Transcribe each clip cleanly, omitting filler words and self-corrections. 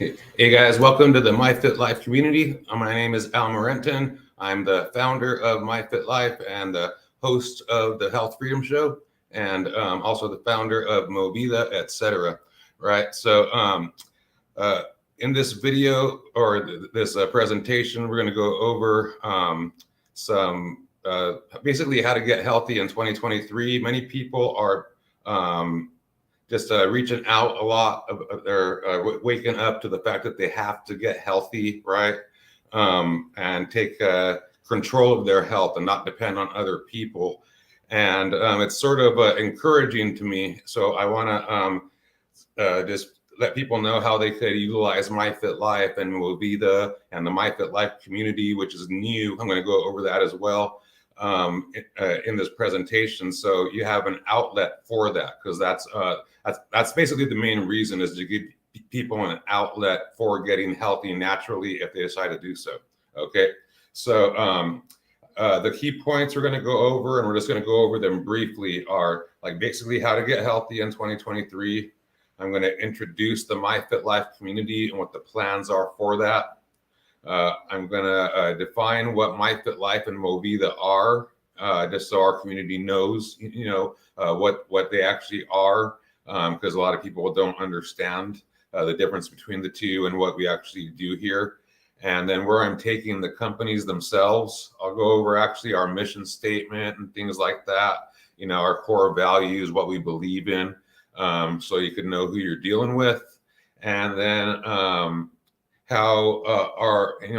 Hey guys, welcome to the myfitlife community. My name is Al Morenton. I'm the founder of myfitlife and the host of the Health Freedom Show, and also the founder of Movida, etc. Right. Uh, in this video or this presentation, we're going to go over some basically how to get healthy in 2023. Many people are just reaching out a lot. They're waking up to the fact that they have to get healthy, right? And take control of their health and not depend on other people. And it's sort of encouraging to me. So I want to just let people know how they could utilize myfitlife and Movida and the myfitlife community, which is new. I'm going to go over that as well in this presentation. So you have an outlet for that, because that's basically the main reason, is to give people an outlet for getting healthy naturally if they decide to do so. Okay, so the key points we're going to go over, and we're just going to go over them briefly, are like basically how to get healthy in 2023. I'm going to introduce the myfitlife community and what the plans are for that. I'm going to define what myfitlife and Movida are, just so our community knows, what they actually are, because a lot of people don't understand the difference between the two and what we actually do here. And then where I'm taking the companies themselves, I'll go over actually our mission statement and things like that, our core values, what we believe in, so you can know who you're dealing with. And then how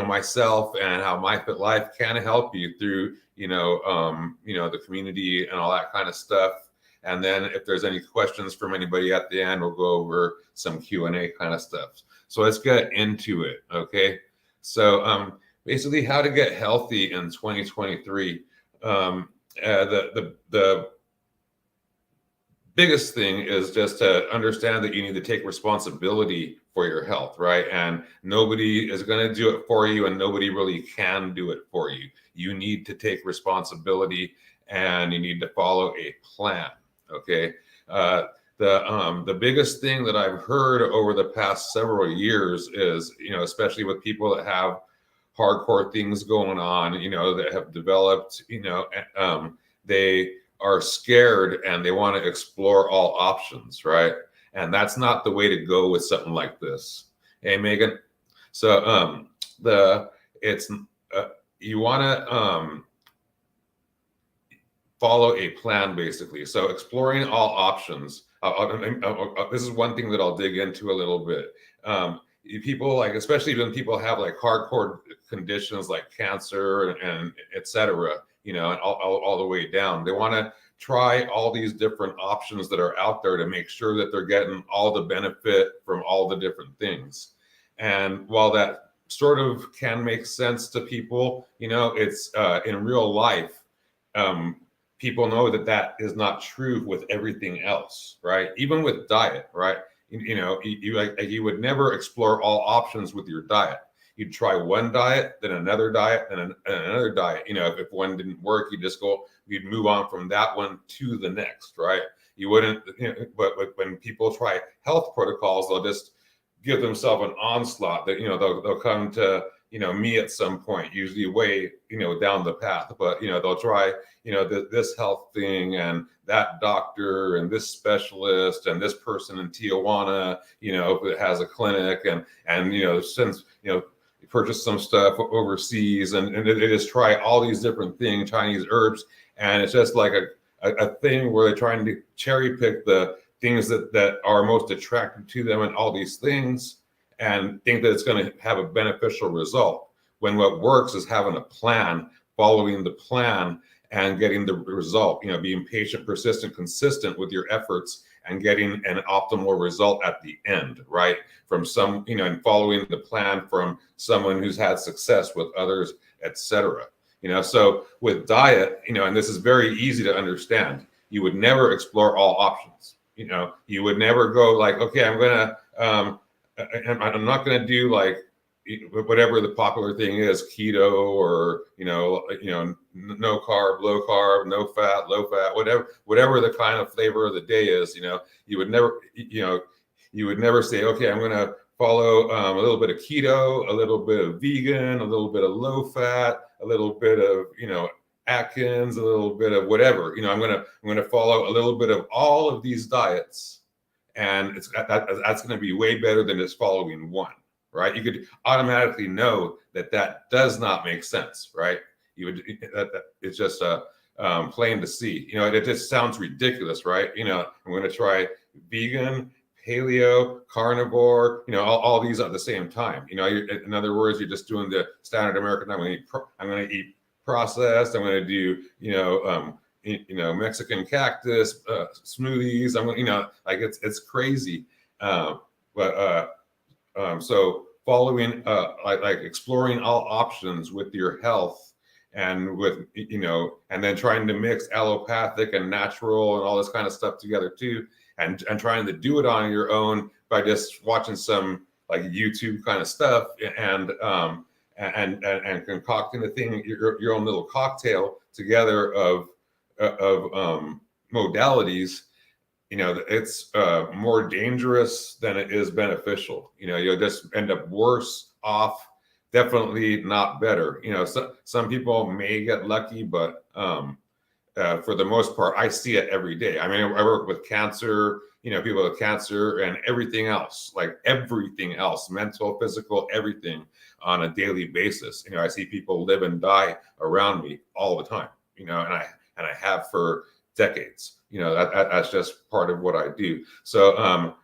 myself and how myfitlife can help you through the community and all that kind of stuff. And then if there's any questions from anybody at the end, we'll go over some Q&A kind of stuff. So let's get into it. Okay, so basically how to get healthy in 2023. The biggest thing is just to understand that you need to take responsibility for your health, right? And nobody is going to do it for you, and nobody really can do it for you. You need to take responsibility, and you need to follow a plan. Okay. The biggest thing that I've heard over the past several years is, especially with people that have hardcore things going on, that have developed, they are scared and they want to explore all options, right? And that's not the way to go with something like this. Hey, Megan. So you want to follow a plan, basically. So exploring all options. This is one thing that I'll dig into a little bit. People, especially when people have hardcore conditions like cancer and et cetera, and all the way down, they want to try all these different options that are out there to make sure that they're getting all the benefit from all the different things. And while that sort of can make sense to people, it's in real life, people know that is not true with everything else, right? Even with diet, right? You would never explore all options with your diet. You'd try one diet, then another diet, and another diet. If one didn't work, you'd move on from that one to the next, right? You wouldn't, but when people try health protocols, they'll just give themselves an onslaught that, they'll come to, me at some point, usually way, down the path, but, they'll try, this health thing and that doctor and this specialist and this person in Tijuana, that has a clinic and, since, purchase some stuff overseas and they just try all these different things, Chinese herbs. And it's just like a thing where they're trying to cherry pick the things that are most attractive to them and all these things, and think that it's going to have a beneficial result, when what works is having a plan, following the plan and getting the result, being patient, persistent, consistent with your efforts and getting an optimal result at the end, right? From some, and following the plan from someone who's had success with others, etc. So with diet, and this is very easy to understand, you would never explore all options. You would never go okay, I'm not going to do whatever the popular thing is, keto or, no carb, low carb, no fat, low fat, whatever the kind of flavor of the day is, you would never say, okay, I'm going to follow a little bit of keto, a little bit of vegan, a little bit of low fat, a little bit of, Atkins, a little bit of whatever. I'm gonna follow a little bit of all of these diets, and that's going to be way better than just following one, right? You could automatically know that does not make sense, right? You would it's just plain to see. It just sounds ridiculous, right? I'm going to try vegan, paleo, carnivore, all these at the same time. In other words, you're just doing the standard American. I'm going to eat processed. I'm going to do, Mexican cactus smoothies. It's crazy. So following, like exploring all options with your health, and with, and then trying to mix allopathic and natural and all this kind of stuff together too, and trying to do it on your own by just watching some like YouTube kind of stuff, and concocting a thing, your own little cocktail together of modalities. It's more dangerous than it is beneficial. You'll just end up worse off, definitely not better. Some people may get lucky, but for the most part, I see it every day. I mean, I work with cancer, people with cancer and everything else, mental, physical, everything on a daily basis. I see people live and die around me all the time, and I have for decades. That's just part of what I do. So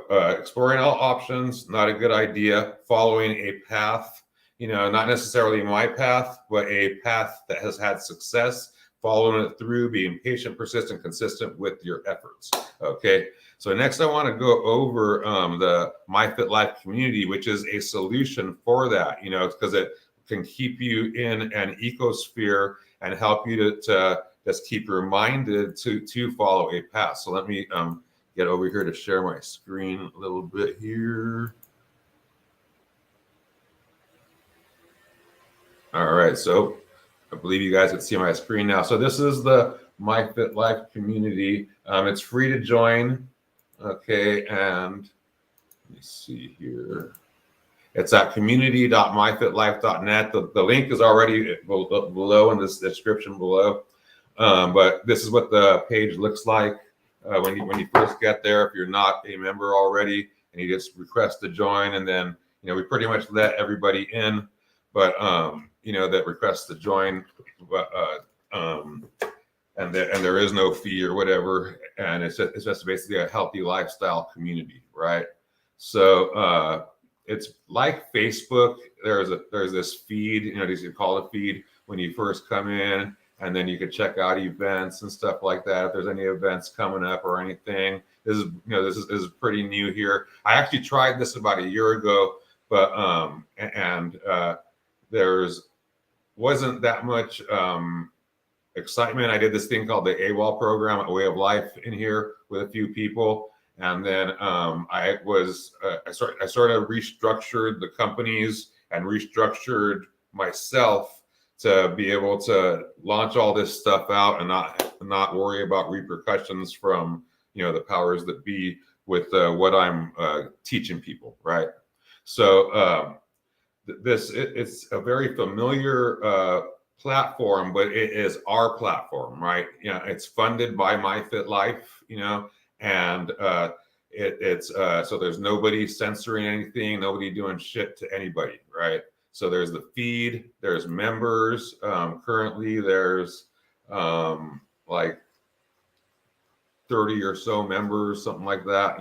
exploring all options, not a good idea. Following a path, not necessarily my path, but a path that has had success, following it through, being patient, persistent, consistent with your efforts. Okay. So next I want to go over the myfitlife community, which is a solution for that, because it can keep you in an ecosphere and help you to just keep reminded to follow a path. So let me get over here to share my screen a little bit here. All right, so I believe you guys can see my screen now. So this is the myfitlife community. It's free to join. Okay, and let me see here. It's at community.myfitlife.net. The link is already below in this description below. But this is what the page looks like when you first get there. If you're not a member already, and you just request to join, and then we pretty much let everybody in, but that request to join, and there is no fee or whatever, and it's just basically a healthy lifestyle community, right? So it's like Facebook. There's this feed, you call it a feed when you first come in. And then you could check out events and stuff like that. If there's any events coming up or anything, this is pretty new here. I actually tried this about a year ago, but there's wasn't that much excitement. I did this thing called the AWOL program, A Way of Life, in here with a few people, and then I sort of restructured the companies and restructured myself to be able to launch all this stuff out and not worry about repercussions from the powers that be with what I'm teaching people, right? So it's a very familiar platform, but it is our platform, right? It's funded by myfitlife, and it's so there's nobody censoring anything, nobody doing shit to anybody, right? So there's the feed, there's members. Currently, there's like 30 or so members, something like that,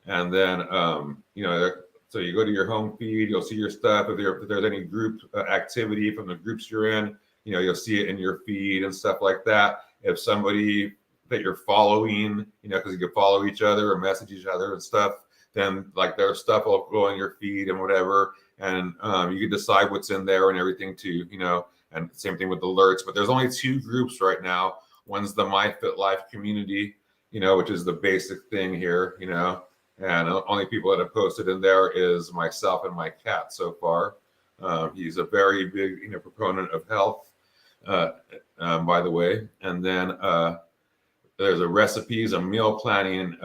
And then, so you go to your home feed, you'll see your stuff. If there's any group activity from the groups you're in, you'll see it in your feed and stuff like that. If somebody that you're following, because you can follow each other or message each other and stuff, then like their stuff will go in your feed and whatever. And you can decide what's in there and everything too, and same thing with alerts. But there's only two groups right now. One's the myfitlife community, which is the basic thing here, and the only people that have posted in there is myself and my cat so far. He's a very big, proponent of health, by the way. And then there's a recipes, a meal planning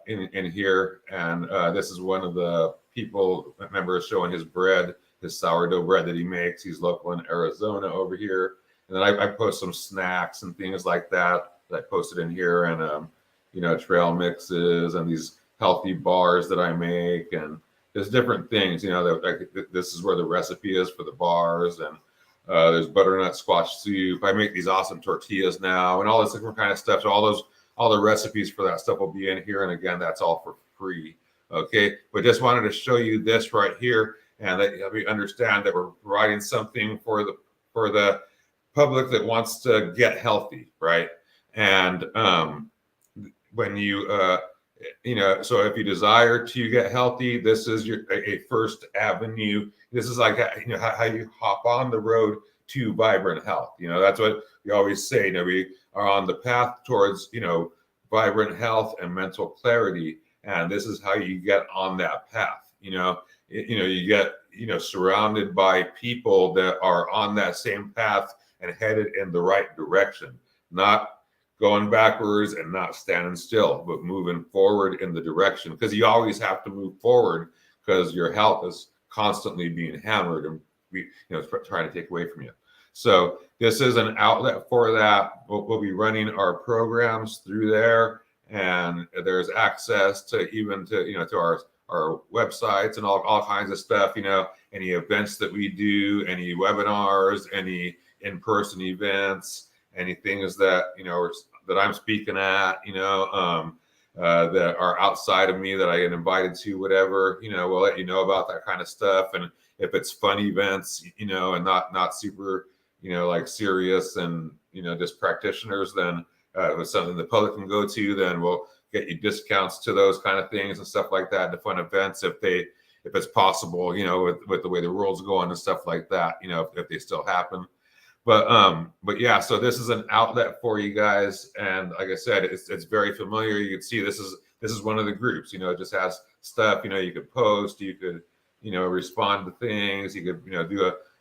in here, and this is one of the people members showing his bread, his sourdough bread that he makes. He's local in Arizona over here, and then I post some snacks and things like that I posted in here, and trail mixes and these healthy bars that I make, and there's different things. This is where the recipe is for the bars, and there's butternut squash soup. I make these awesome tortillas now, and all this different kind of stuff. So all the recipes for that stuff will be in here. And again, that's all for free. Okay, but just wanted to show you this right here, and that we understand that we're providing something for the public that wants to get healthy, right? And when so if you desire to get healthy, this is a first avenue. This is like how you hop on the road to vibrant health. That's what we always say. We are on the path towards vibrant health and mental clarity, and this is how you get on that path. You get surrounded by people that are on that same path and headed in the right direction, not going backwards and not standing still, but moving forward in the direction, because you always have to move forward, because your health is constantly being hammered and trying to take away from you. So this is an outlet for that. We'll be running our programs through there, and there's access to our websites and all kinds of stuff. Any events that we do, any webinars, any in-person events, any things that that I'm speaking at, that are outside of me that I get invited to, whatever, we'll let you know about that kind of stuff. And if it's fun events, and not super, like serious and, just practitioners, then if it's something the public can go to, then we'll get you discounts to those kind of things and stuff like that, to fun events, if it's possible, with the way the world's going and stuff like that, if they still happen. But yeah, so this is an outlet for you guys, and like I said, it's very familiar. You can see this is one of the groups. It just has stuff. You could post, you could respond to things, you could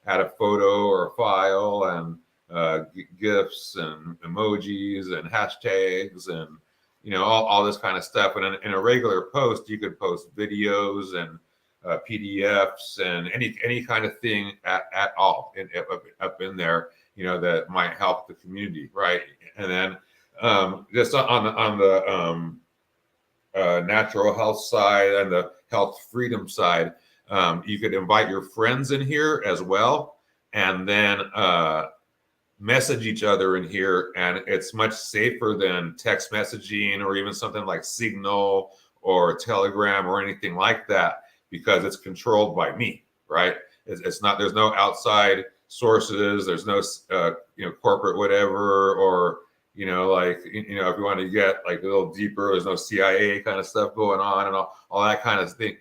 add a photo or a file, and GIFs and emojis and hashtags and all this kind of stuff. And in a regular post, you could post videos and PDFs and any kind of thing at all up in there, that might help the community, right? And then just on the natural health side and the health freedom side, you could invite your friends in here as well, and then message each other in here, and it's much safer than text messaging or even something like Signal or Telegram or anything like that, because it's controlled by me, right? It's not, there's no outside sources, there's no corporate whatever, or if you want to get like a little deeper, there's no CIA kind of stuff going on, and all that kind of thing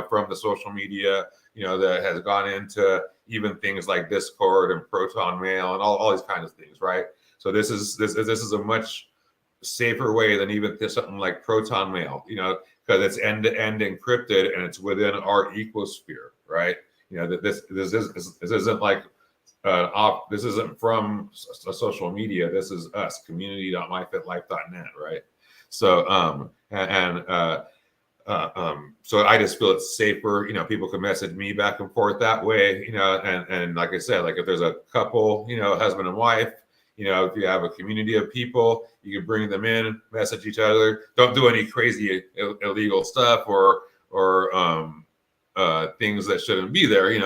from the social media that has gone into even things like Discord and Proton Mail and all these kinds of things, right? So this is a much safer way than even something like Proton Mail, because it's end-to-end encrypted and it's within our ecosphere, right? That this isn't like this isn't from a social media. This is us, community.myfitlife.net, right? So so I just feel it's safer. People can message me back and forth that way. And like I said, like if there's a couple, husband and wife, if you have a community of people, you can bring them in, message each other. Don't do any crazy illegal stuff or things that shouldn't be there. Be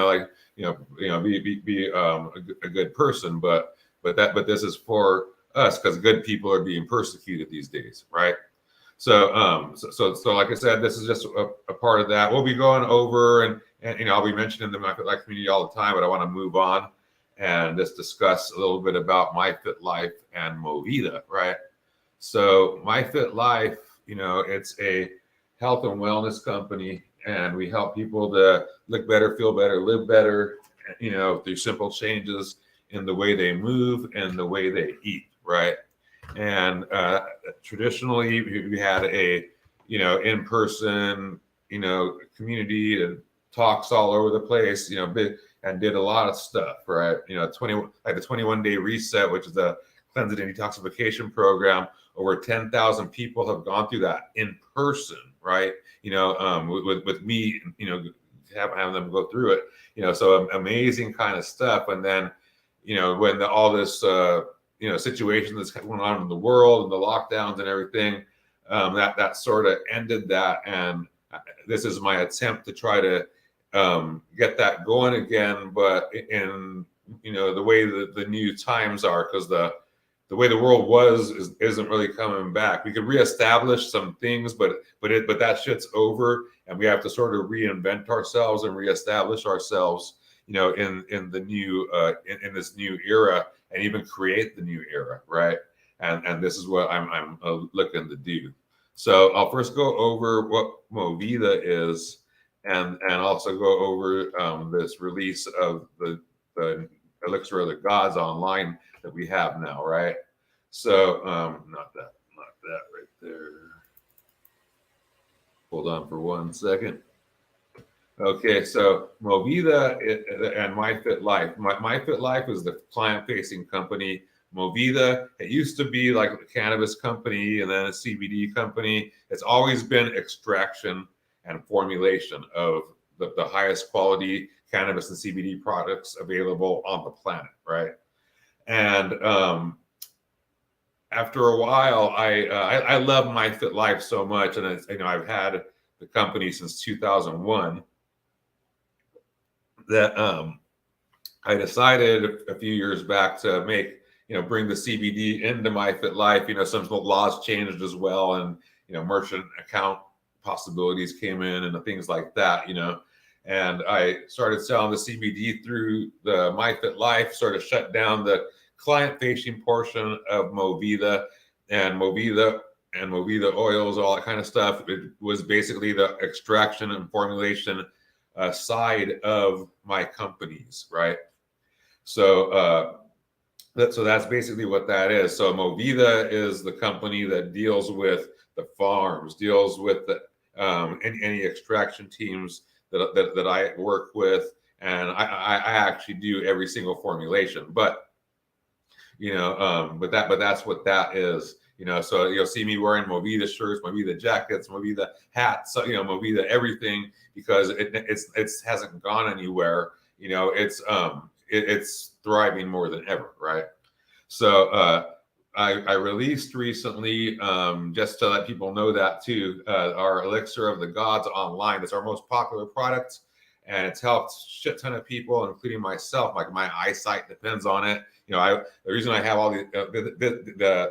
a good person. But this is for us, because good people are being persecuted these days, right? So like I said, this is just a part of that. We'll be going over and I'll be mentioning the MyFitLife community all the time, but I want to move on and just discuss a little bit about MyFitLife and Movida, right? So MyFitLife, it's a health and wellness company, and we help people to look better, feel better, live better, through simple changes in the way they move and the way they eat, right? And traditionally, we had a in-person community and talks all over the place, and did a lot of stuff, right? The 21-day reset, which is a cleansing and detoxification program. Over 10,000 people have gone through that in person, right? With me, having them go through it, so amazing kind of stuff. And then, when all this, situation that's going on in the world and the lockdowns and everything, that sort of ended that. And this is my attempt to try to get that going again, but in the way that the new times are, because the way the world isn't really coming back. We could reestablish some things, but that shit's over, and we have to sort of reinvent ourselves and reestablish ourselves, in the new in this new era, and even create the new era, right? And this is what I'm looking to do. So I'll first go over what Movida is, and also go over this release of the Elixir of the Gods online that we have now, right? So not that right there. Hold on for 1 second. Okay, so Movida and myfitlife. myfitlife is the client-facing company. Movida, it used to be like a cannabis company and then a CBD company. It's always been extraction and formulation of the highest quality cannabis and CBD products available on the planet, right? And after a while, I love myfitlife so much, and I've had the company since 2001. That I decided a few years back to bring the CBD into myfitlife. Some laws changed as well, and merchant account possibilities came in and things like that. And I started selling the CBD through the myfitlife, sort of shut down the client-facing portion of Movida and Movida oils, all that kind of stuff. It was basically the extraction and formulation side of my companies, right? So that's basically what that is. So Movida is the company that deals with the farms, deals with the any extraction teams that I work with, and I actually do every single formulation. But that's what that is. So you'll see me wearing Movida shirts, Movida jackets, Movida hats, Movida everything, because it hasn't gone anywhere. It's thriving more than ever, right? So I released recently, just to let people know that too, our Elixir of the Gods online. It's our most popular product, and it's helped a shit ton of people, including myself. Like, my eyesight depends on it. The reason I have all the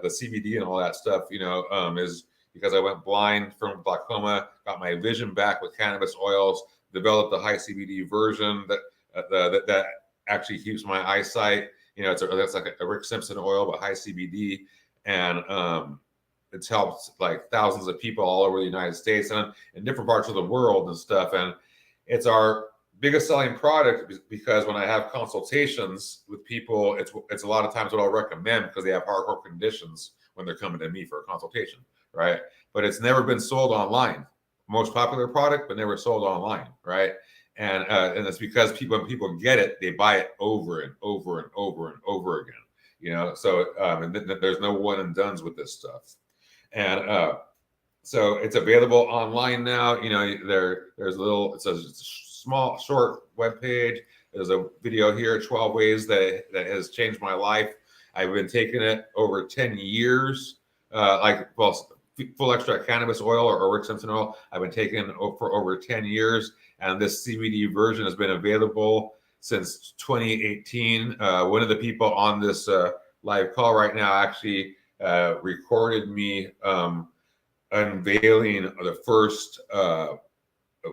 CBD and all that stuff, is because I went blind from glaucoma, got my vision back with cannabis oils, developed a high CBD version that actually keeps my eyesight. That's like a Rick Simpson oil, but high CBD, and it's helped like thousands of people all over the United States and in different parts of the world and stuff. And it's our biggest selling product, because when I have consultations with people, it's a lot of times what I'll recommend, because they have hardcore conditions when they're coming to me for a consultation, right? But it's never been sold online. Most popular product, but never sold online, right? And it's because when people get it, they buy it over and over and over and over again. So and there's no one and dones with this stuff. And so it's available online now. There's it's a small, short web page. There's a video here, 12 ways that has changed my life. I've been taking it over 10 years, full extract cannabis oil or Rick Simpson oil. I've been taking for over 10 years, and this CBD version has been available since 2018. One of the people on this live call right now actually recorded me unveiling the first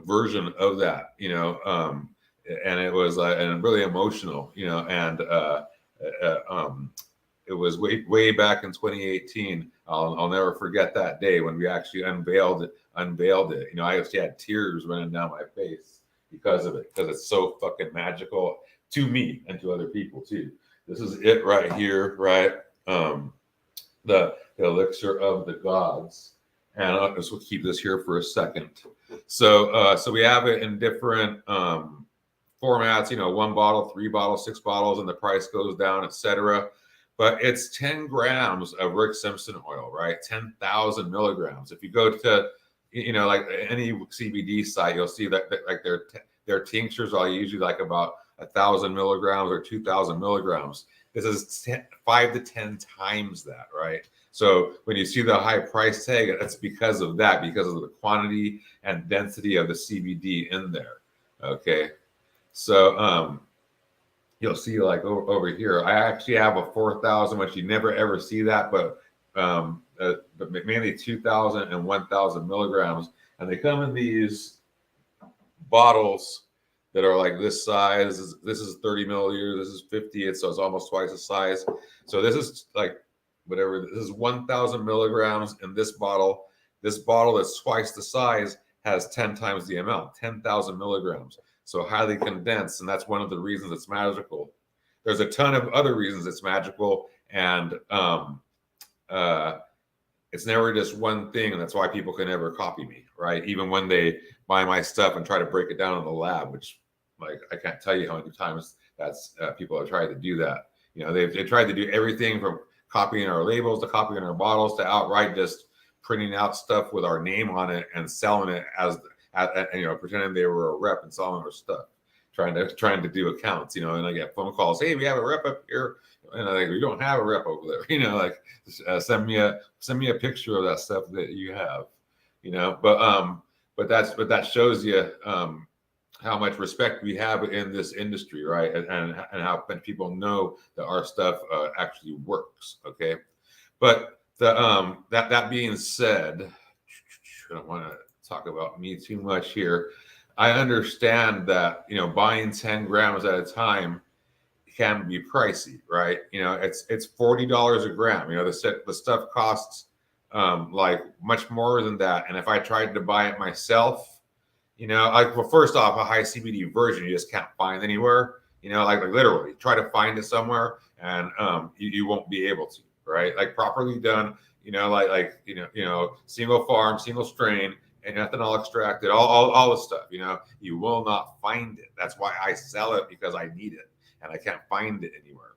version of that, and it was and really emotional, and it was way back in 2018. I'll never forget that day when we actually unveiled it. I actually had tears running down my face because of it, because it's so fucking magical to me and to other people too. This is it right here, right? The Elixir of the Gods. And I'll just keep this here for a second. So we have it in different formats, 1 bottle, 3 bottles, 6 bottles, and the price goes down, etc. but it's 10 grams of Rick Simpson oil, right? 10,000 milligrams. If you go to, like any CBD site, you'll see that like their tinctures are usually like about 1,000 milligrams or 2,000 milligrams. This is 5 to 10 times that, right? So when you see the high price tag, that's because of that, because of the quantity and density of the CBD in there. Okay, so you'll see like over here, I actually have a 4,000, which you never ever see that, but mainly 2,000 and 1,000 milligrams, and they come in these bottles that are like this size. This is 30 milliliters. This is 50. So it's almost twice the size. So this is like whatever. This is 1,000 milligrams in this bottle. This bottle that's twice the size has 10 times the amount, 10,000 milligrams. So highly condensed, and that's one of the reasons it's magical. There's a ton of other reasons it's magical, and it's never just one thing, and that's why people can never copy me, right? Even when they buy my stuff and try to break it down in the lab, which like I can't tell you how many times that's people have tried to do that. They've tried to do everything from copying our labels to copying our bottles to outright just printing out stuff with our name on it and selling it as pretending they were a rep and selling our stuff, trying to do accounts, and I get phone calls, hey, we have a rep up here, and I'm like, we don't have a rep over there, send me a picture of that stuff that you have, but that shows you how much respect we have in this industry, right? And how many people know that our stuff actually works. Okay, but that being said, I don't want to talk about me too much here. I understand that buying 10 grams at a time can be pricey, right? It's $40 a gram. The stuff costs like much more than that. And if I tried to buy it myself, first off, a high CBD version you just can't find anywhere. Like literally try to find it somewhere, and you won't be able to, right? Like properly done, single farm, single strain, and ethanol extracted, all the stuff. You will not find it. That's why I sell it, because I need it and I can't find it anywhere.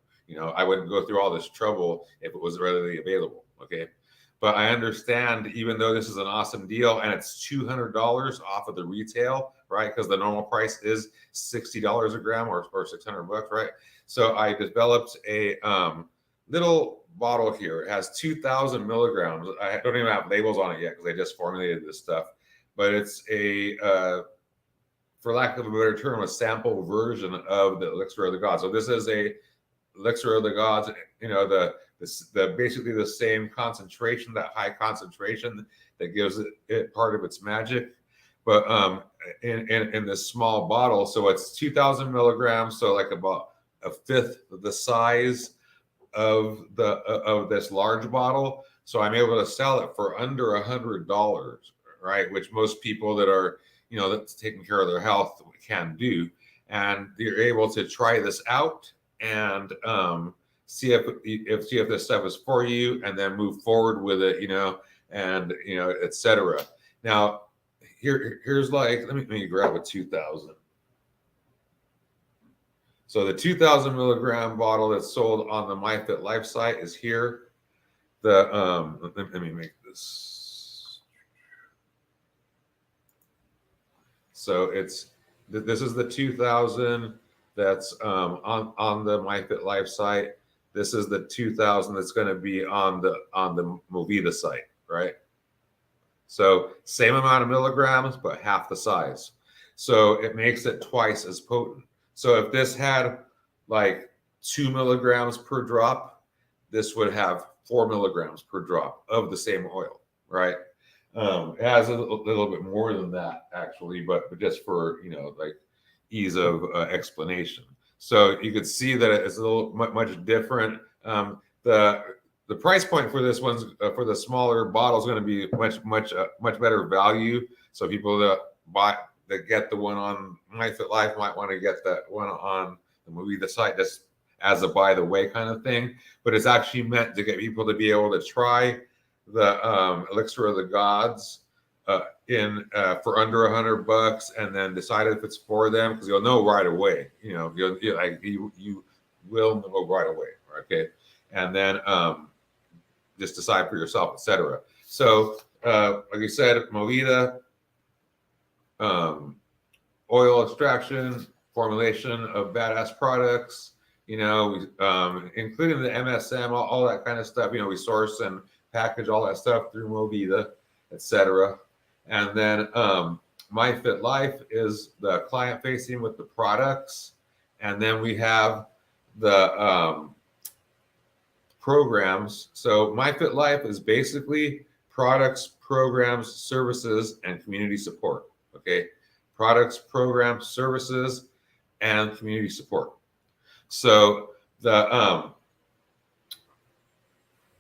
I wouldn't go through all this trouble if it was readily available. Okay. But I understand, even though this is an awesome deal and it's $200 off of the retail, right? Because the normal price is $60 a gram or $600, right? So I developed a little bottle here. It has 2,000 milligrams. I don't even have labels on it yet because I just formulated this stuff. But it's for lack of a better term, a sample version of the elixir of the gods. So this is a elixir of the gods. The basically the same concentration, that high concentration that gives it part of its magic, but in this small bottle. So it's 2,000 milligrams, so like about a fifth of the size of this large bottle. So I'm able to sell it for under $100, right? Which most people that are that's taking care of their health can do, and you're able to try this out and see if this stuff is for you, and then move forward with it, and etc. Now, here's like, let me grab a 2,000. So the 2,000 milligram bottle that's sold on the myfitlife site is here. Let me make this. So this is the 2,000 that's on the myfitlife site. This is the 2,000 that's going to be on the Movida site, right? So same amount of milligrams, but half the size. So it makes it twice as potent. So if this had like 2 milligrams per drop, this would have 4 milligrams per drop of the same oil, right? It has a little bit more than that actually, but just for like ease of explanation. So you could see that it's a little much different. The price point for this one's for the smaller bottle is going to be much better value. So people that get the one on myfitlife might want to get that one on the Movida site just as a by the way kind of thing. But it's actually meant to get people to be able to try the elixir of the gods for under $100, and then decide if it's for them, because you'll know right away. You will know right away. Okay, and then just decide for yourself, etc. So, like I said, Movida, oil extraction, formulation of badass products, including the MSM, all that kind of stuff. We source and package all that stuff through Movida, etc. And then myfitlife is the client facing with the products. And then we have the programs. So myfitlife is basically products, programs, services, and community support. Okay. Products, programs, services, and community support. So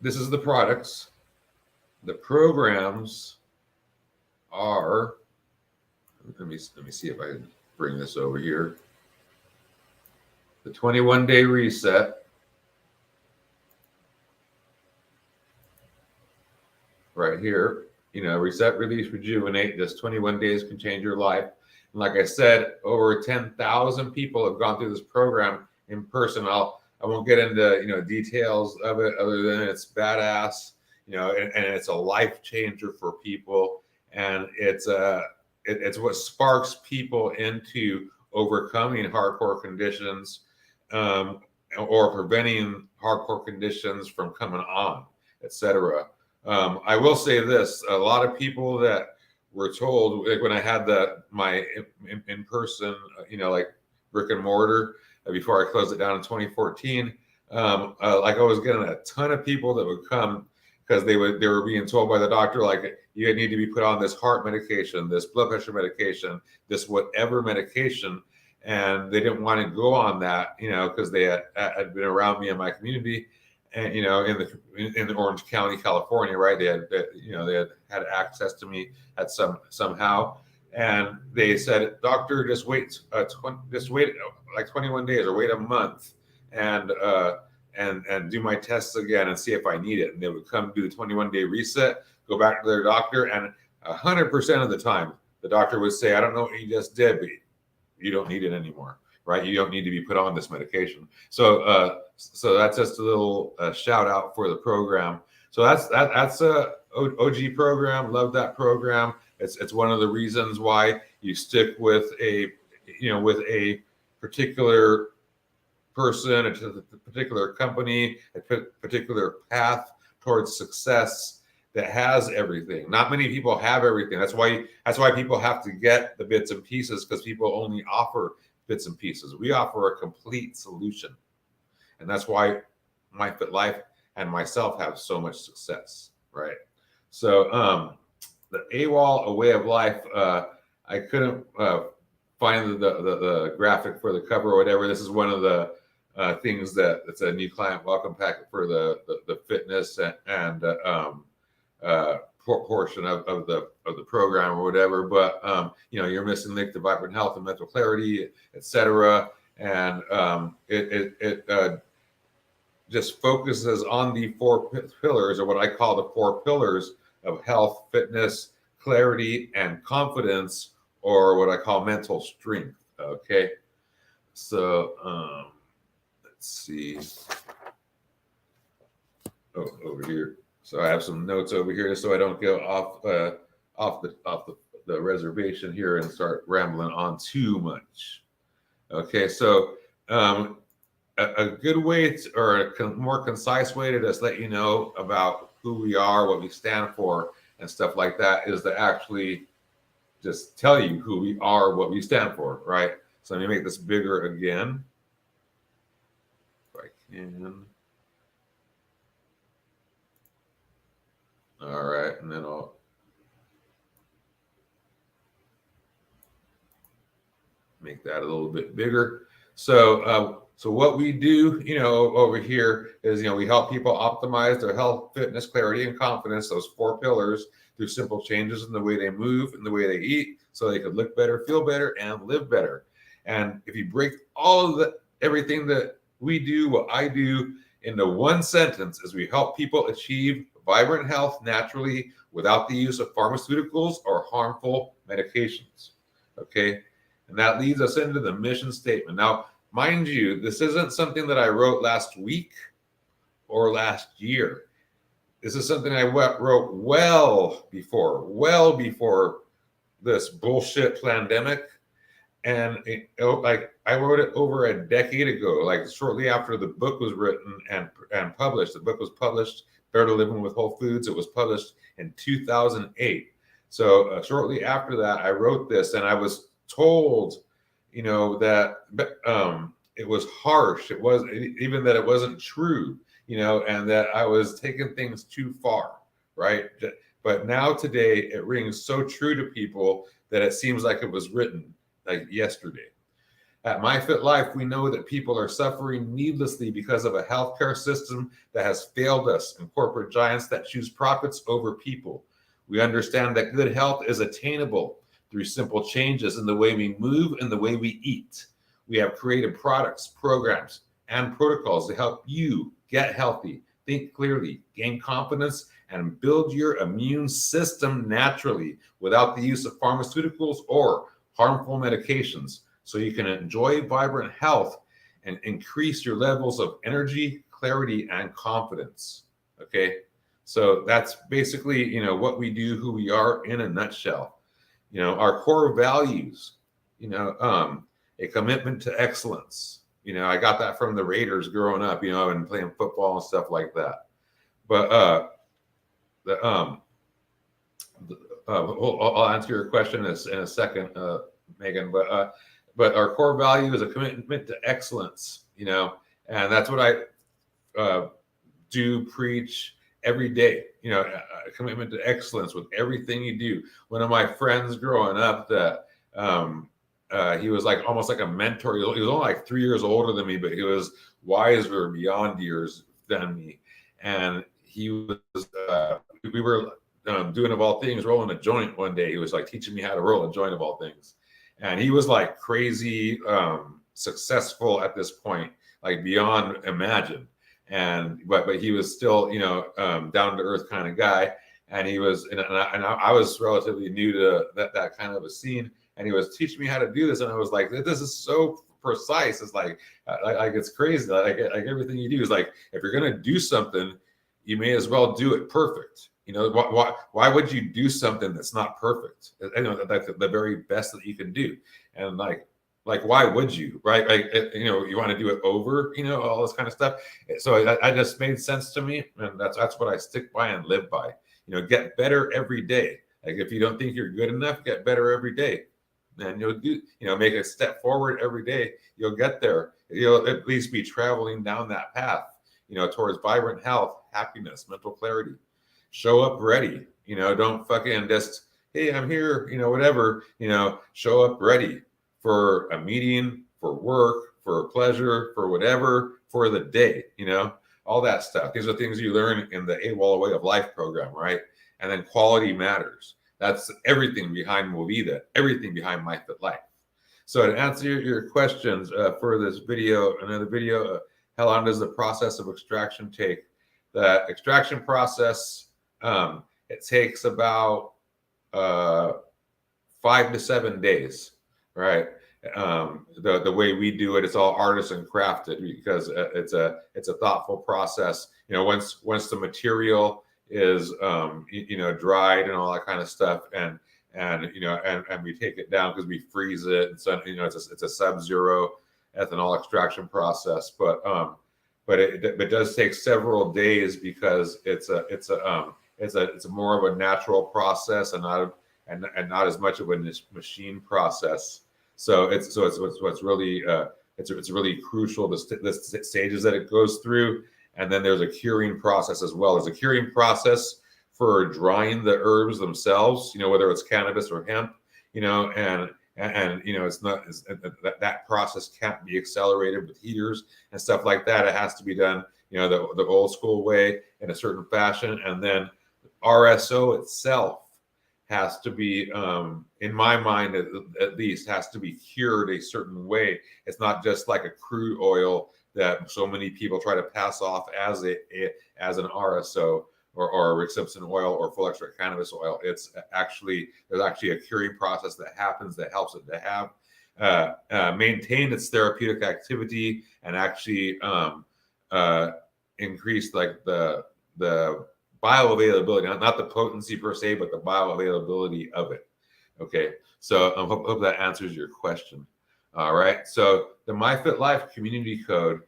this is the products. The programs are, let me see if I can bring this over here. The 21-day reset. Right here, reset, release, rejuvenate. Just 21 days can change your life. And like I said, over 10,000 people have gone through this program in person. I won't get into details of it other than it's badass, and it's a life changer for people, and it's what sparks people into overcoming hardcore conditions, or preventing hardcore conditions from coming on, etc. I will say this: a lot of people that were told, like when I had my in person, like brick and mortar, before I closed it down in 2014, like I was getting a ton of people that would come because they were being told by the doctor, like, you need to be put on this heart medication, this blood pressure medication, this whatever medication, and they didn't want to go on that, because they had been around me in my community. And in the Orange County, California, right? They had access to me at somehow, and they said, "Doctor, just wait like 21 days or wait a month, and do my tests again and see if I need it." And they would come do the 21-day reset, go back to their doctor, and 100% of the time, the doctor would say, "I don't know what you just did, but you don't need it anymore." Right? You don't need to be put on this medication. So that's just a little shout out for the program. So that's a OG program. Love that program. It's one of the reasons why you stick with a particular person, a particular company, a particular path towards success that has everything. Not many people have everything. That's why people have to get the bits and pieces, because people only offer bits and pieces. We offer a complete solution. And that's why myfitlife and myself have so much success, right? So the AWOL, a way of life, I couldn't find the graphic for the cover or whatever. This is one of the things it's a new client welcome packet for the fitness and portion of the program or whatever. But you're missing link to vibrant health and mental clarity, etc. And it just focuses on the 4 pillars, or what I call the 4 pillars of health, fitness, clarity, and confidence, or what I call mental strength. Okay, so let's see. Oh, over here. So I have some notes over here so I don't go off the reservation here and start rambling on too much. Okay, so a good way or a more concise way to just let you know about who we are, what we stand for, and stuff like that is to actually just tell you who we are, what we stand for, right? So let me make this bigger again, if I can. All right, and then I'll make that a little bit bigger. So what we do, over here is, we help people optimize their health, fitness, clarity, and confidence, those 4 pillars, through simple changes in the way they move and the way they eat, so they could look better, feel better, and live better. And if you break all of everything that we do, what I do, into one sentence, is we help people achieve vibrant health naturally without the use of pharmaceuticals or harmful medications. Okay, and that leads us into the mission statement. Now, mind you, this isn't something that I wrote last week or last year. This is something I wrote well before this bullshit pandemic. And like I wrote it over a decade ago, like shortly after the book was written and published. The book was published, Better Living with Whole Foods. It was published in 2008. So shortly after that, I wrote this, and I was told, that it was harsh. It was even that it wasn't true, and that I was taking things too far, right? But now today, it rings so true to people that it seems like it was written like yesterday. At myfitlife, we know that people are suffering needlessly because of a healthcare system that has failed us and corporate giants that choose profits over people. We understand that good health is attainable through simple changes in the way we move and the way we eat. We have created products, programs, and protocols to help you get healthy, think clearly, gain confidence, and build your immune system naturally without the use of pharmaceuticals or harmful medications, so you can enjoy vibrant health and increase your levels of energy, clarity, and confidence. Okay, so that's basically what we do, who we are in a nutshell. Our core values. A commitment to excellence. I got that from the Raiders growing up. And playing football and stuff like that. But I'll answer your question in a second, Megan. But our core value is a commitment to excellence. And that's what I do preach every day. A commitment to excellence with everything you do. One of my friends growing up that he was like almost like a mentor. He was only like 3 years older than me, but he was wiser beyond years than me. And he was, we were doing of all things, rolling a joint one day. He was like teaching me how to roll a joint of all things. And he was like crazy successful at this point, like beyond imagine. But he was still, down to earth kind of guy. And he was, and I was relatively new to that kind of a scene. And he was teaching me how to do this, and I was like, "This is so precise." It's like it's crazy. Like everything you do is like, if you're gonna do something, you may as well do it perfect. Why would you do something that's not perfect? That's the very best that you can do. And like why would you, right? Like you want to do it over, all this kind of stuff. So I just made sense to me, and that's what I stick by and live by. Get better every day. Like if you don't think you're good enough, get better every day. And you'll do, make a step forward every day. You'll get there. You'll at least be traveling down that path, towards vibrant health, happiness, mental clarity. Show up ready. Don't fucking just, hey, I'm here, whatever. Show up ready for a meeting, for work, for pleasure, for whatever, for the day. All that stuff. These are things you learn in the AWOL Way of Life program, right? And then quality matters. That's everything behind Movida, everything behind myfitlife. So to answer your questions for this video, another video, how long does the process of extraction take? The extraction process, it takes about 5 to 7 days, right? The way we do it, it's all artisan crafted because it's a thoughtful process. Once the material is dried and all that kind of stuff, and we take it down because we freeze it, and so it's a sub-zero ethanol extraction process, but it does take several days because it's more of a natural process and not as much of a machine process. So it's really crucial the stages that it goes through. And then there's a curing process as well. There's a curing process for drying the herbs themselves, whether it's cannabis or hemp, and it's not that process can't be accelerated with heaters and stuff like that. It has to be done, the old school way in a certain fashion. And then RSO itself has to be, in my mind, at least, has to be cured a certain way. It's not just like a crude oil that so many people try to pass off as an RSO or a Rick Simpson oil or full extract cannabis oil. There's actually a curing process that happens that helps it to have maintain its therapeutic activity and actually increase like the bioavailability, not the potency per se, but the bioavailability of it. Okay, so I hope that answers your question. All right, so the myfitlife community code,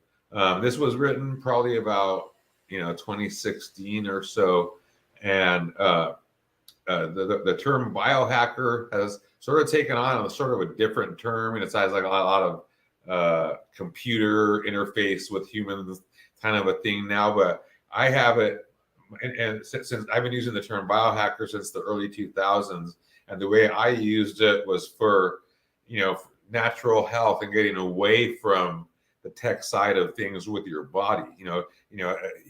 this was written probably about 2016 or so, and the term biohacker has sort of taken on a sort of a different term, and it has like a lot of computer interface with humans kind of a thing now. But I have it, and since I've been using the term biohacker since the early 2000s, and the way I used it was for natural health and getting away from the tech side of things with your body,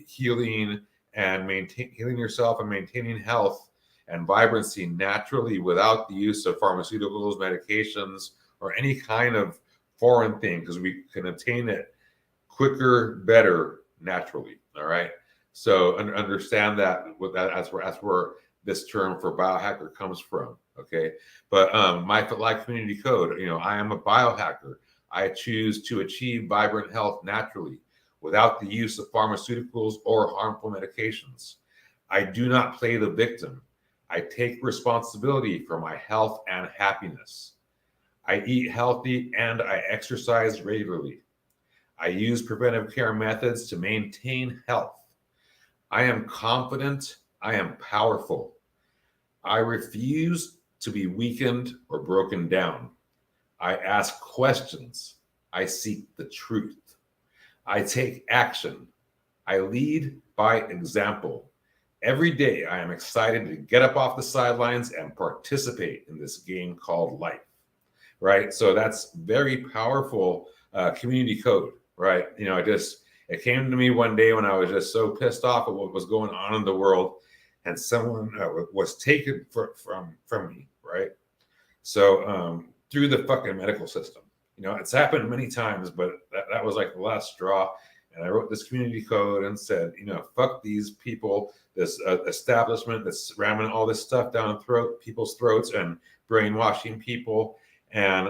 healing and healing yourself and maintaining health and vibrancy naturally without the use of pharmaceuticals, medications, or any kind of foreign thing, because we can attain it quicker, better, naturally. All right. So understand that that's where this term for biohacker comes from. Okay. But myfitlife community code, I am a biohacker. I choose to achieve vibrant health naturally without the use of pharmaceuticals or harmful medications. I do not play the victim. I take responsibility for my health and happiness. I eat healthy and I exercise regularly. I use preventive care methods to maintain health. I am confident. I am powerful. I refuse to be weakened or broken down. I ask questions. I seek the truth. I take action. I lead by example. Every day, I am excited to get up off the sidelines and participate in this game called life. Right? So that's very powerful community code, right? It came to me one day when I was just so pissed off at what was going on in the world, and someone was taken from me, right? So through the fucking medical system, it's happened many times, but that was like the last straw. And I wrote this community code and said, fuck these people, this establishment that's ramming all this stuff down people's throats and brainwashing people. And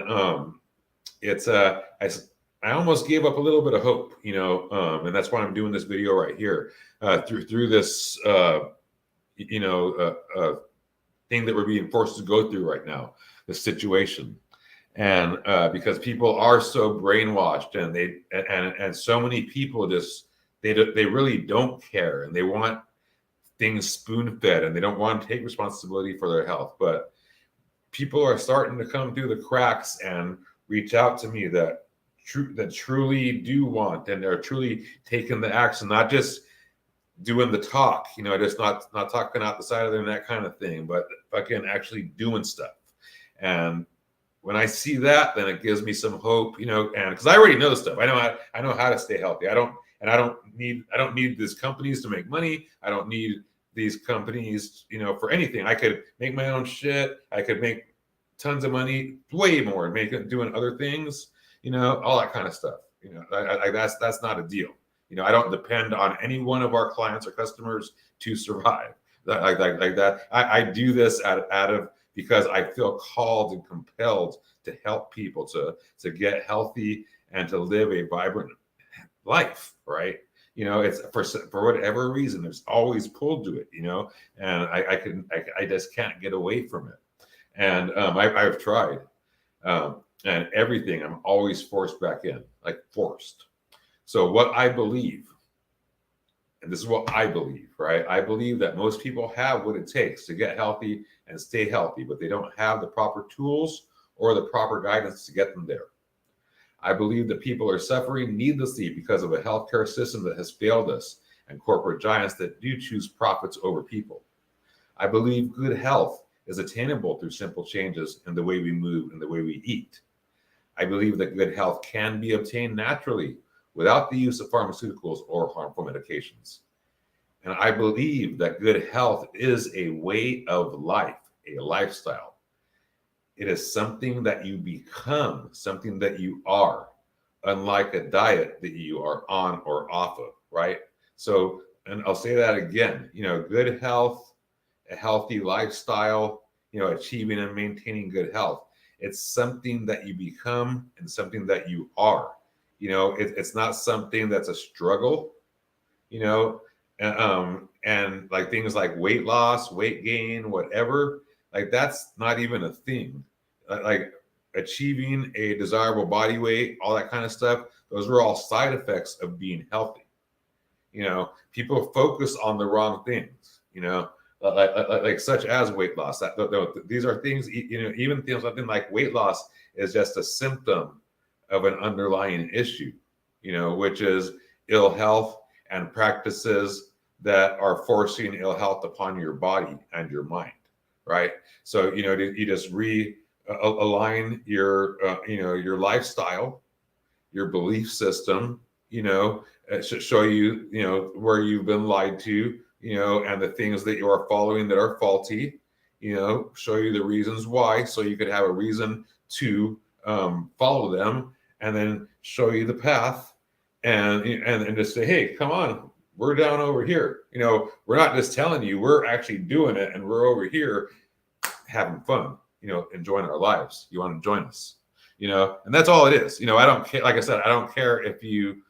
I almost gave up a little bit of hope, and that's why I'm doing this video right here, through this thing that we're being forced to go through right now, this situation. And because people are so brainwashed, and and so many people just they really don't care, and they want things spoon fed, and they don't want to take responsibility for their health. But people are starting to come through the cracks and reach out to me that truly do want, and they're truly taking the action, not just doing the talk, just not talking out the side of their neck kind of thing, but fucking actually doing stuff. And when I see that, then it gives me some hope, and because I already know stuff. I know how to stay healthy. I don't need these companies to make money. I don't need these companies, for anything. I could make my own shit. I could make tons of money, way more, and make it doing other things, all that kind of stuff. That's not a deal. I don't depend on any one of our clients or customers to survive. Like that. I do this out of because I feel called and compelled to help people to get healthy and to live a vibrant life, right? It's for whatever reason, there's always pulled to it, and I just can't get away from it. And I've tried, and everything, I'm always forced back in, like forced. So what I believe, and this is what I believe, right? I believe that most people have what it takes to get healthy and stay healthy, but they don't have the proper tools or the proper guidance to get them there. I believe that people are suffering needlessly because of a healthcare system that has failed us and corporate giants that do choose profits over people. I believe good health is attainable through simple changes in the way we move and the way we eat. I believe that good health can be obtained naturally without the use of pharmaceuticals or harmful medications. And I believe that good health is a way of life, a lifestyle. It is something that you become, something that you are, unlike a diet that you are on or off of, right? So, and I'll say that again, good health, a healthy lifestyle, achieving and maintaining good health. It's something that you become and something that you are. It's not something that's a struggle. you know, and like things like weight loss, weight gain, whatever, like that's not even a thing. Like achieving a desirable body weight, all that kind of stuff, those are all side effects of being healthy. People focus on the wrong things, like such as weight loss. These are things, even things, something like weight loss is just a symptom of an underlying issue, which is ill health and practices that are forcing ill health upon your body and your mind, right? So, you just align your lifestyle, your belief system, it should show you, where you've been lied to, and the things that you are following that are faulty, show you the reasons why, so you could have a reason to follow them, and then show you the path, and just say, hey, come on, we're down over here. We're not just telling you, we're actually doing it, and we're over here having fun, enjoying our lives. You want to join us, and that's all it is. I don't care. Like I said, I don't care if you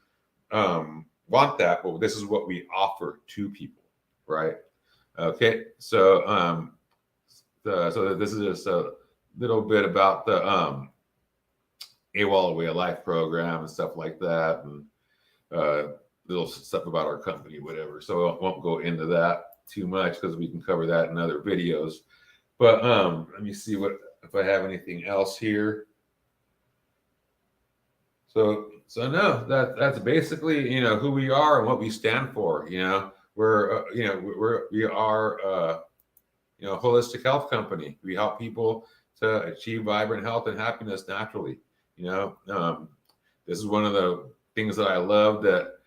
want that, but this is what we offer to people, right? Okay, so so this is just a little bit about the AWOL Way of Life program and stuff like that, and little stuff about our company, whatever. So I won't go into that too much because we can cover that in other videos. But let me see if I have anything else here. So no, that's basically who we are and what we stand for. We are a holistic health company. We help people to achieve vibrant health and happiness naturally. This is one of the things that I love that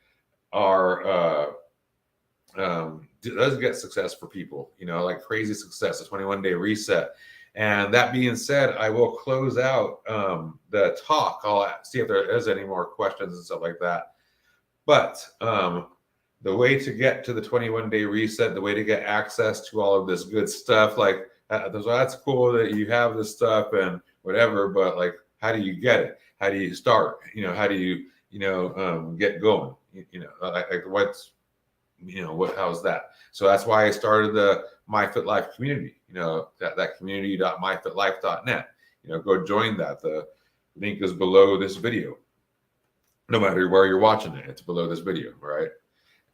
does get success for people. Like crazy success, a 21-day reset. And that being said, I will close out the talk. I'll see if there is any more questions and stuff like that. But the way to get to the 21-day reset, the way to get access to all of this good stuff, like that's cool that you have this stuff and whatever, but like, how do you get it? How do you start? How do you, get going? How's that? So that's why I started the myfitlife community, that community.myfitlife.net. Go join that. The link is below this video. No matter where you're watching it, it's below this video, right?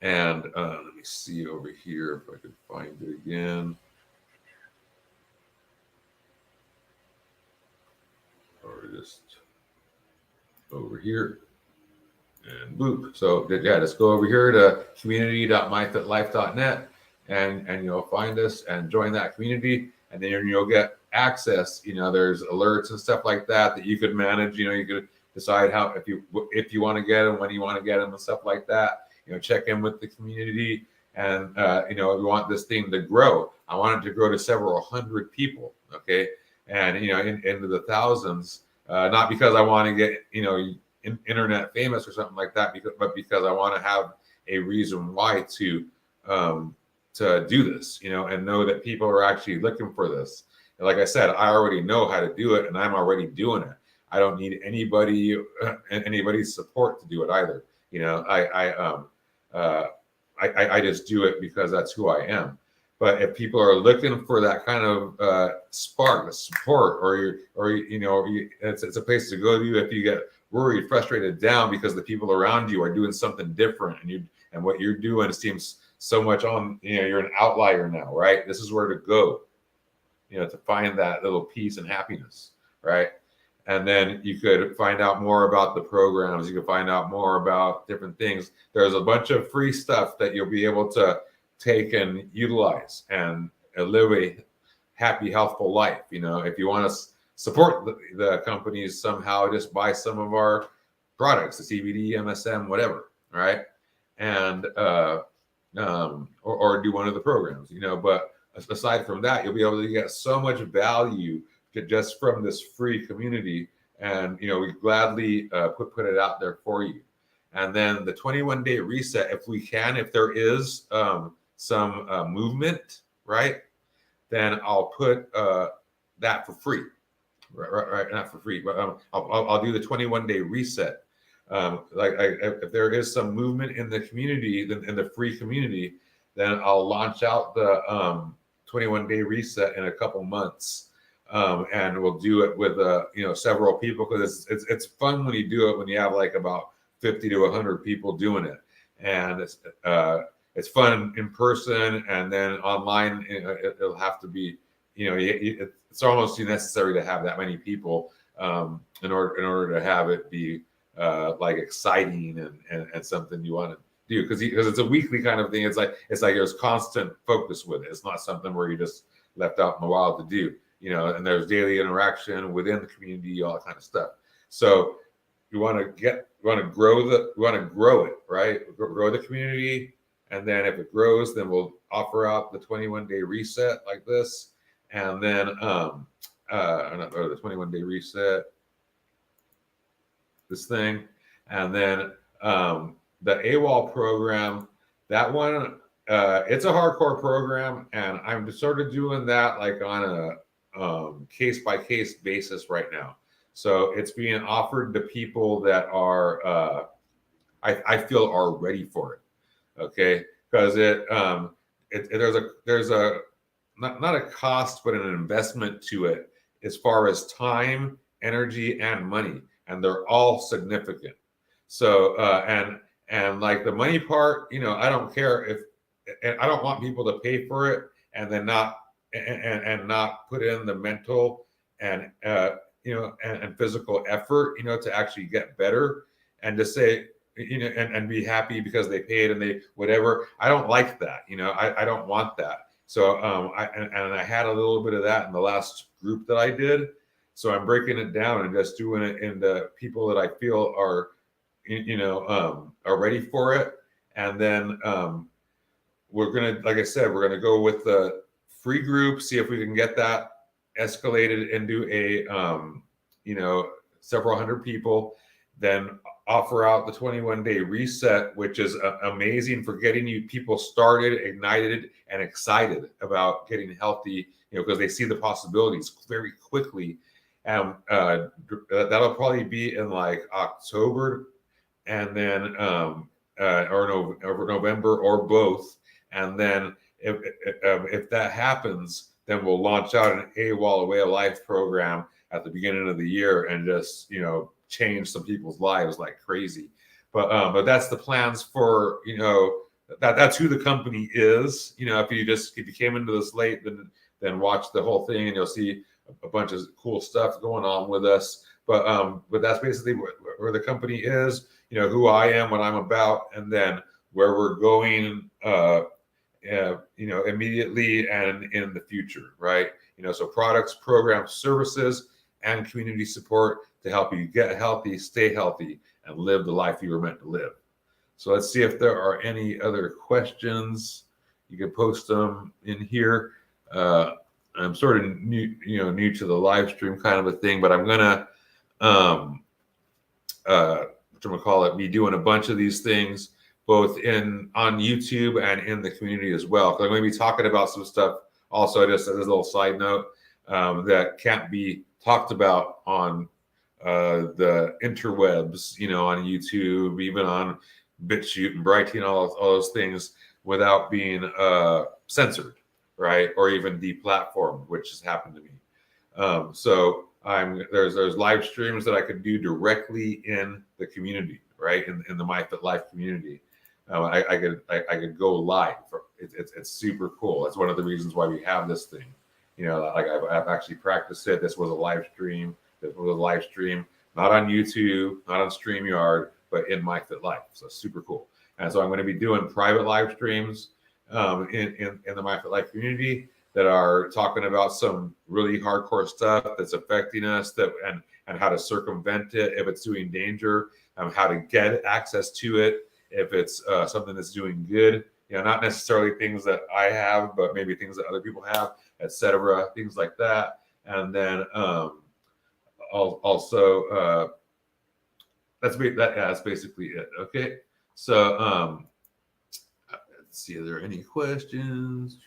And let me see over here if I can find it again. Or just over here. And boop. So yeah, just go over here to community.myfitlife.net and you'll find us and join that community, and then you'll get access. There's alerts and stuff like that you could manage. You could decide how, if you want to get them, when you want to get them, and stuff like that. Check in with the community, and we want this thing to grow. I want it to grow to several hundred people, okay, and into the thousands. Not because I want to get internet famous or something like that, but because I want to have a reason why to do this, and know that people are actually looking for this. And like I said, I already know how to do it, and I'm already doing it. I don't need anybody's support to do it either. I just do it because that's who I am. But if people are looking for that kind of spark, support, it's a place to go to if you get worried, frustrated, down because the people around you are doing something different, and what you're doing seems so much on. You're an outlier now, right? This is where to go, to find that little peace and happiness, right? And then you could find out more about the programs. You could find out more about different things. There's a bunch of free stuff that you'll be able to take and utilize and live a happy, healthful life. If you want to support the companies somehow, just buy some of our products, the CBD, MSM, whatever, right? And or do one of the programs, but aside from that, you'll be able to get so much value just from this free community, and we gladly put it out there for you. And then the 21-day reset, if there is some movement, right, then I'll put that for free, right, not for free, but I'll do the 21-day reset If there is some movement in the community, in the free community, then I'll launch out the 21-day reset in a couple months, and we'll do it with several people, because it's fun when you do it when you have like about 50 to 100 people doing it, and it's fun in person, and then online it'll have to be, it's almost necessary to have that many people in order to have it be like exciting and something you want to do, because it's a weekly kind of thing. It's like there's constant focus with it. It's not something where you just left out in the wild to do, and there's daily interaction within the community, all that kind of stuff. So we want to grow it, right? Grow the community, and then if it grows, then we'll offer out the 21-day reset like this, and then the 21-day reset, this thing, and then the AWOL program, that one, it's a hardcore program, and I'm just sort of doing that like on a case by case basis right now. So it's being offered to people that are I feel are ready for it. Okay, because there's a not a cost, but an investment to it as far as time, energy, and money, and they're all significant. So and like the money part, I don't care if, and I don't want people to pay for it and then not not put in the mental and and physical effort, to actually get better, and to say, and be happy because they paid and they whatever. I don't like that. I don't want that. So I had a little bit of that in the last group that I did. So I'm breaking it down and just doing it in the people that I feel are ready for it. And then we're gonna, like I said, we're gonna go with the free group, see if we can get that escalated into a several hundred people, then offer out the 21-day reset, which is amazing for getting you people started, ignited, and excited about getting healthy, because they see the possibilities very quickly. And that'll probably be in like October, and then or November, or both. And then if that happens, then we'll launch out an AWOL, a way of life program at the beginning of the year, and just change some people's lives like crazy. But that's the plans for that's who the company is. If you came into this late, then watch the whole thing, and you'll see a bunch of cool stuff going on with us. But that's basically where the company is, who I am, what I'm about, and then where we're going, immediately and in the future, right? So products, programs, services, and community support to help you get healthy, stay healthy, and live the life you were meant to live. So let's see if there are any other questions. You can post them in here. I'm sort of new to the live stream kind of a thing, but I'm gonna be doing a bunch of these things both on YouTube and in the community as well. Because I'm going to be talking about some stuff also, just as a little side note, that can't be talked about on the interwebs, on YouTube, even on BitChute and Brighty, all those things, without being censored, right? Or even deplatformed, which has happened to me. So there's live streams that I could do directly in the community, right? In the myfitlife community. I could go live. It's super cool. That's one of the reasons why we have this thing. Like I've actually practiced it. This was a live stream. Not on YouTube, not on StreamYard, but in myfitlife. So super cool. And so I'm going to be doing private live streams in the myfitlife community that are talking about some really hardcore stuff that's affecting us, and how to circumvent it if it's doing danger, how to get access to it if it's something that's doing good. Not necessarily things that I have, but maybe things that other people have, etc. Things like that. And then also that's basically it. Okay. So let's see, are there any questions?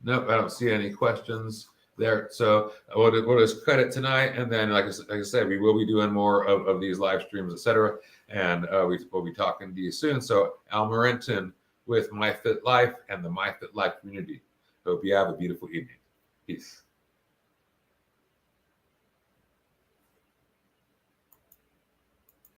Nope, I don't see any questions. there. So we'll just cut it tonight, and then like I said, we will be doing more of these live streams, etc. And we'll be talking to you soon. So Al Marenton with My Fit Life and the My Fit Life community. Hope you have a beautiful evening. Peace.